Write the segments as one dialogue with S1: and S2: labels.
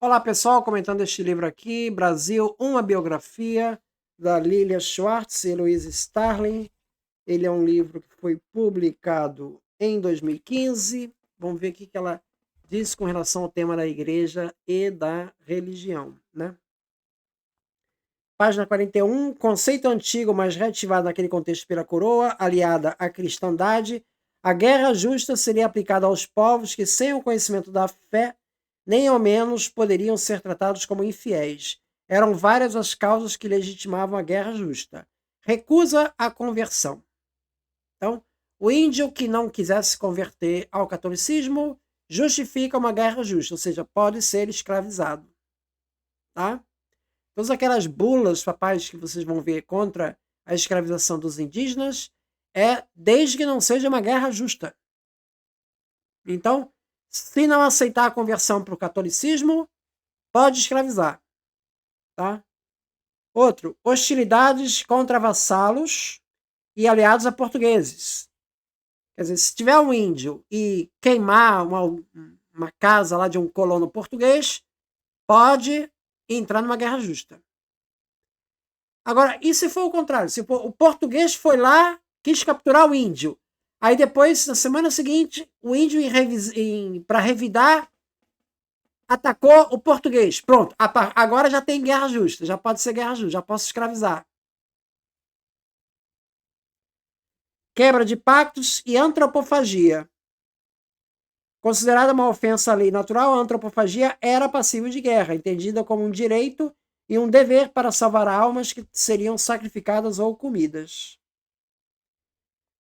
S1: Olá pessoal, comentando este livro aqui, Brasil, uma biografia, da Lilia Schwartz e Louise Starling. Ele é um livro que foi publicado em 2015. Vamos ver o que ela diz com relação ao tema da igreja e da religião, né? Página 41, conceito antigo, mas reativado naquele contexto pela coroa, aliada à cristandade, a guerra justa seria aplicada aos povos que, sem o conhecimento da fé, nem ao menos poderiam ser tratados como infiéis. Eram várias as causas que legitimavam a guerra justa. Recusa a conversão. Então, o índio que não quisesse converter ao catolicismo justifica uma guerra justa, ou seja, pode ser escravizado. Tá? Todas aquelas bulas papais que vocês vão ver contra a escravização dos indígenas é desde que não seja uma guerra justa. Então, se não aceitar a conversão para o catolicismo, pode escravizar. Tá? Outro, hostilidades contra vassalos e aliados a portugueses. Quer dizer, se tiver um índio e queimar uma casa lá de um colono português, pode entrar numa guerra justa. Agora, e se for o contrário? Se o português foi lá, quis capturar o índio. Aí depois, na semana seguinte, o índio, para revidar, atacou o português. Pronto, agora já tem guerra justa. Já pode ser guerra justa, já posso escravizar. Quebra de pactos e antropofagia. Considerada uma ofensa à lei natural, a antropofagia era passível de guerra, entendida como um direito e um dever para salvar almas que seriam sacrificadas ou comidas.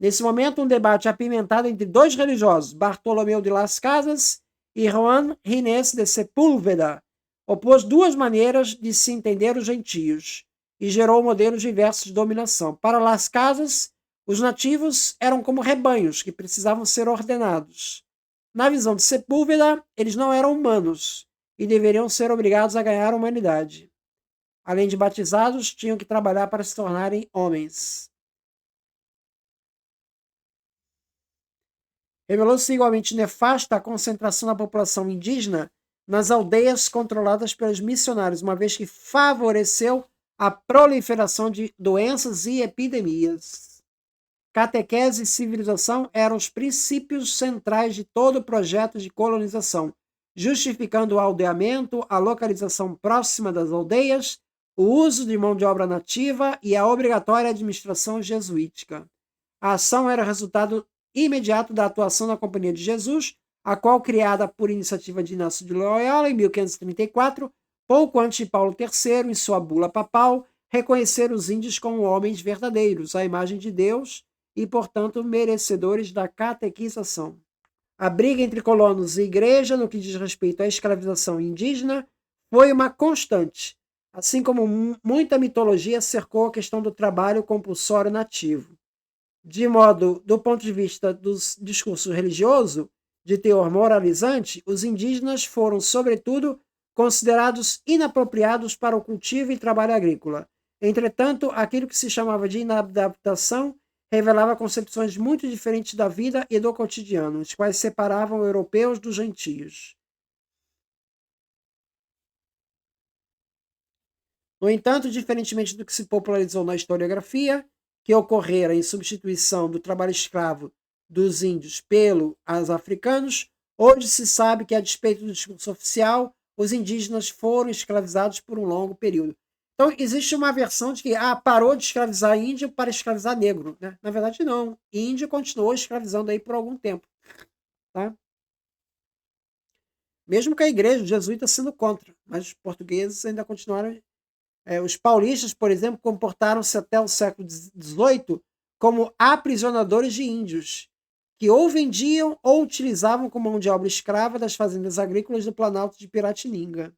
S1: Nesse momento, um debate apimentado entre dois religiosos, Bartolomeu de Las Casas e Juan Ginés de Sepúlveda, opôs duas maneiras de se entender os gentios e gerou modelos diversos de dominação. Para Las Casas, os nativos eram como rebanhos que precisavam ser ordenados. Na visão de Sepúlveda, eles não eram humanos e deveriam ser obrigados a ganhar a humanidade. Além de batizados, tinham que trabalhar para se tornarem homens. Revelou-se igualmente nefasta a concentração da população indígena nas aldeias controladas pelos missionários, uma vez que favoreceu a proliferação de doenças e epidemias. Catequese e civilização eram os princípios centrais de todo o projeto de colonização, justificando o aldeamento, a localização próxima das aldeias, o uso de mão de obra nativa e a obrigatória administração jesuítica. A ação era resultado imediato da atuação da Companhia de Jesus, a qual, criada por iniciativa de Inácio de Loyola em 1534, pouco antes de Paulo III, em sua bula papal, reconhecer os índios como homens verdadeiros, à imagem de Deus e, portanto, merecedores da catequização. A briga entre colonos e igreja, no que diz respeito à escravização indígena, foi uma constante, assim como muita mitologia cercou a questão do trabalho compulsório nativo. De modo, do ponto de vista do discurso religioso, de teor moralizante, os indígenas foram, sobretudo, considerados inapropriados para o cultivo e trabalho agrícola. Entretanto, aquilo que se chamava de inadaptação revelava concepções muito diferentes da vida e do cotidiano, os quais separavam europeus dos gentios. No entanto, diferentemente do que se popularizou na historiografia, que ocorrera em substituição do trabalho escravo dos índios pelos africanos, hoje se sabe que, a despeito do discurso oficial, os indígenas foram escravizados por um longo período. Então, existe uma versão de que parou de escravizar índio para escravizar negro. Né? Na verdade, não. Índio continuou escravizando aí por algum tempo. Tá? Mesmo que a igreja, os jesuítas, sendo contra, mas os portugueses ainda continuaram. Os paulistas, por exemplo, comportaram-se até o século XVIII como aprisionadores de índios, que ou vendiam ou utilizavam como mão de obra escrava das fazendas agrícolas do Planalto de Piratininga.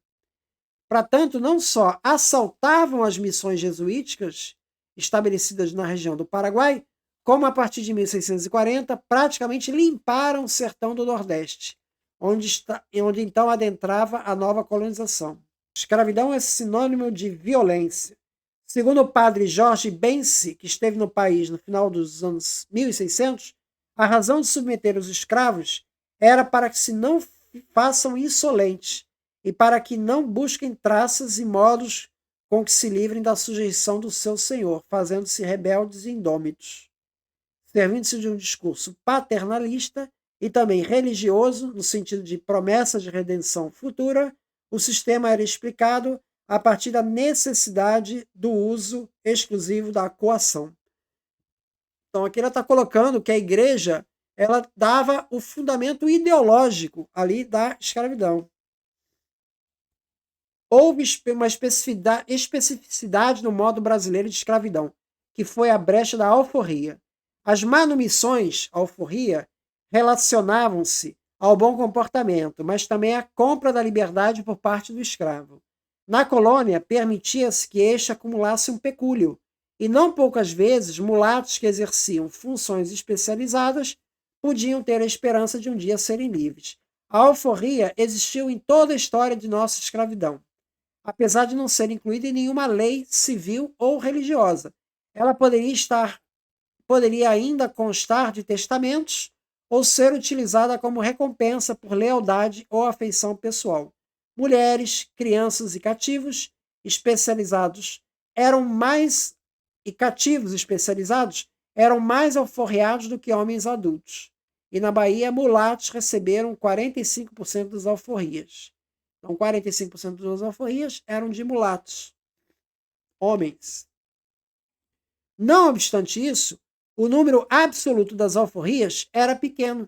S1: Para tanto, não só assaltavam as missões jesuíticas estabelecidas na região do Paraguai, como a partir de 1640 praticamente limparam o sertão do Nordeste, onde então adentrava a nova colonização. Escravidão é sinônimo de violência. Segundo o padre Jorge Bense, que esteve no país no final dos anos 1600, a razão de submeter os escravos era para que se não façam insolentes e para que não busquem traças e modos com que se livrem da sujeição do seu senhor, fazendo-se rebeldes e indômitos. Servindo-se de um discurso paternalista e também religioso, no sentido de promessa de redenção futura, o sistema era explicado a partir da necessidade do uso exclusivo da coação. Então, aqui ela está colocando que a igreja ela dava o fundamento ideológico ali da escravidão. Houve uma especificidade no modo brasileiro de escravidão, que foi a brecha da alforria. As manumissões, alforria, relacionavam-se ao bom comportamento, mas também à compra da liberdade por parte do escravo. Na colônia, permitia-se que este acumulasse um pecúlio, e não poucas vezes mulatos que exerciam funções especializadas podiam ter a esperança de um dia serem livres. A alforria existiu em toda a história de nossa escravidão, apesar de não ser incluída em nenhuma lei civil ou religiosa. Ela poderia ainda constar de testamentos ou ser utilizada como recompensa por lealdade ou afeição pessoal. Mulheres, crianças e cativos especializados eram mais alforriados do que homens adultos. E na Bahia, mulatos receberam 45% das alforrias. Então, 45% das alforrias eram de mulatos, homens. Não obstante isso, o número absoluto das alforrias era pequeno,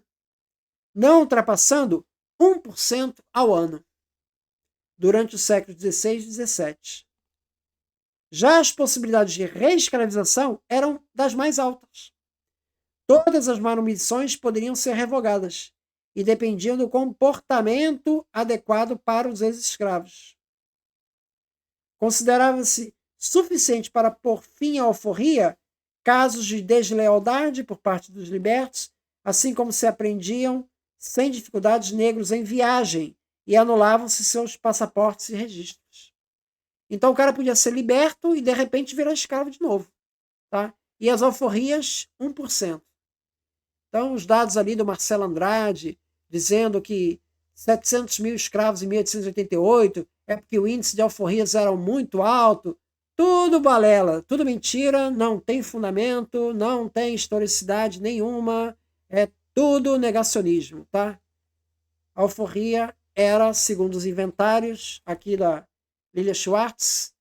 S1: não ultrapassando 1% ao ano, durante os séculos XVI e XVII. Já as possibilidades de reescravização eram das mais altas. Todas as manumissões poderiam ser revogadas e dependiam do comportamento adequado para os ex-escravos. Considerava-se suficiente para pôr fim à alforria casos de deslealdade por parte dos libertos, assim como se apreendiam sem dificuldades negros em viagem e anulavam-se seus passaportes e registros. Então o cara podia ser liberto e de repente virar escravo de novo. Tá? E as alforrias, 1%. Então os dados ali do Marcelo Andrade, dizendo que 700 mil escravos em 1888 é porque o índice de alforrias era muito alto, tudo balela, tudo mentira, não tem fundamento, não tem historicidade nenhuma, é tudo negacionismo, tá? A alforria era, segundo os inventários aqui da Lilia Schwartz,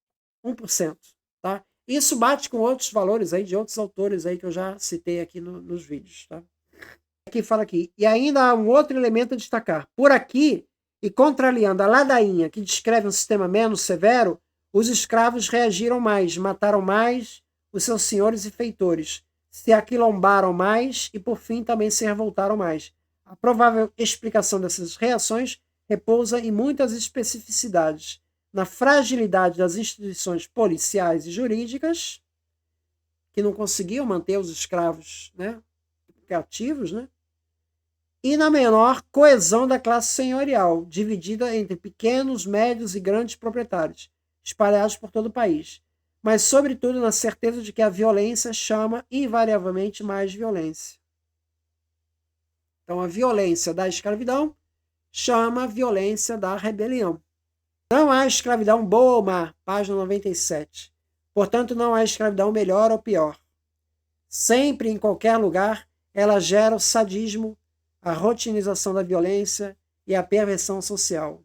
S1: 1%, tá? Isso bate com outros valores aí de outros autores aí que eu já citei aqui nos vídeos, tá? Aqui fala aqui, e ainda há um outro elemento a destacar. Por aqui, e contrariando a ladainha que descreve um sistema menos severo, os escravos reagiram mais, mataram mais os seus senhores e feitores, se aquilombaram mais e, por fim, também se revoltaram mais. A provável explicação dessas reações repousa em muitas especificidades, na fragilidade das instituições policiais e jurídicas, que não conseguiam manter os escravos, né, cativos, né, e na menor coesão da classe senhorial, dividida entre pequenos, médios e grandes proprietários, espalhados por todo o país, mas sobretudo na certeza de que a violência chama invariavelmente mais violência. Então a violência da escravidão chama a violência da rebelião. Não há escravidão boa ou má, página 97. Portanto, não há escravidão melhor ou pior. Sempre, em qualquer lugar, ela gera o sadismo, a rotinização da violência e a perversão social.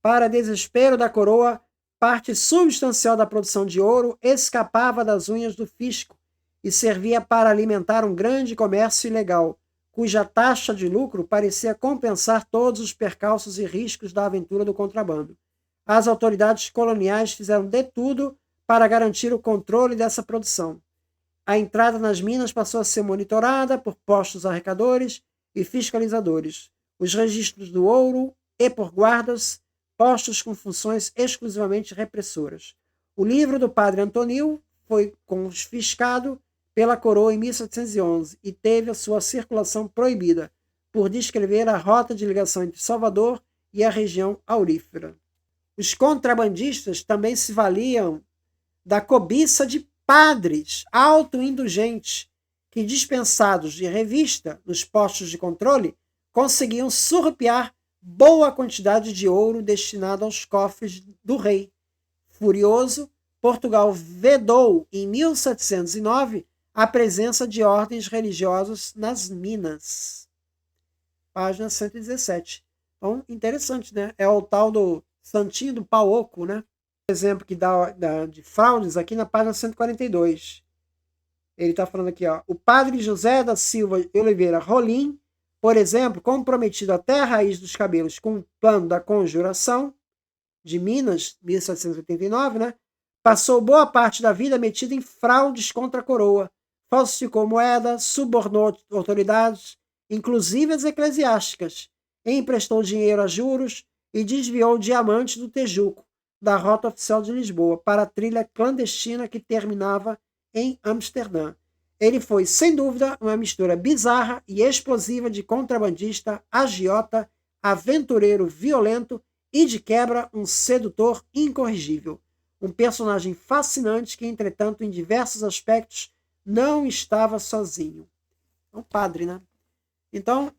S1: Para desespero da coroa, parte substancial da produção de ouro escapava das unhas do fisco e servia para alimentar um grande comércio ilegal, cuja taxa de lucro parecia compensar todos os percalços e riscos da aventura do contrabando. As autoridades coloniais fizeram de tudo para garantir o controle dessa produção. A entrada nas minas passou a ser monitorada por postos arrecadores e fiscalizadores, os registros do ouro e por guardas, postos com funções exclusivamente repressoras. O livro do padre Antonil foi confiscado pela coroa em 1711 e teve a sua circulação proibida, por descrever a rota de ligação entre Salvador e a região aurífera. Os contrabandistas também se valiam da cobiça de padres autoindulgentes que, dispensados de revista nos postos de controle, conseguiam surrupiar boa quantidade de ouro destinado aos cofres do rei. Furioso, Portugal vedou em 1709 a presença de ordens religiosas nas Minas. Página 117. Então, interessante, né? É o tal do Santinho do Pau Oco, né? Exemplo que dá de fraudes aqui na página 142. Ele está falando aqui, ó. O padre José da Silva Oliveira Rolim, por exemplo, comprometido até a raiz dos cabelos com o plano da conjuração de Minas, 1789, né? Passou boa parte da vida metido em fraudes contra a coroa. Falsificou moeda, subornou autoridades, inclusive as eclesiásticas. Emprestou dinheiro a juros e desviou diamantes do Tejuco, da rota oficial de Lisboa, para a trilha clandestina que terminava em Amsterdã. Ele foi, sem dúvida, uma mistura bizarra e explosiva de contrabandista, agiota, aventureiro violento e, de quebra, um sedutor incorrigível. Um personagem fascinante que, entretanto, em diversos aspectos, não estava sozinho. É um padre, né? Então,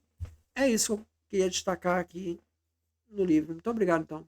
S1: é isso que eu queria destacar aqui no livro. Muito obrigado, então.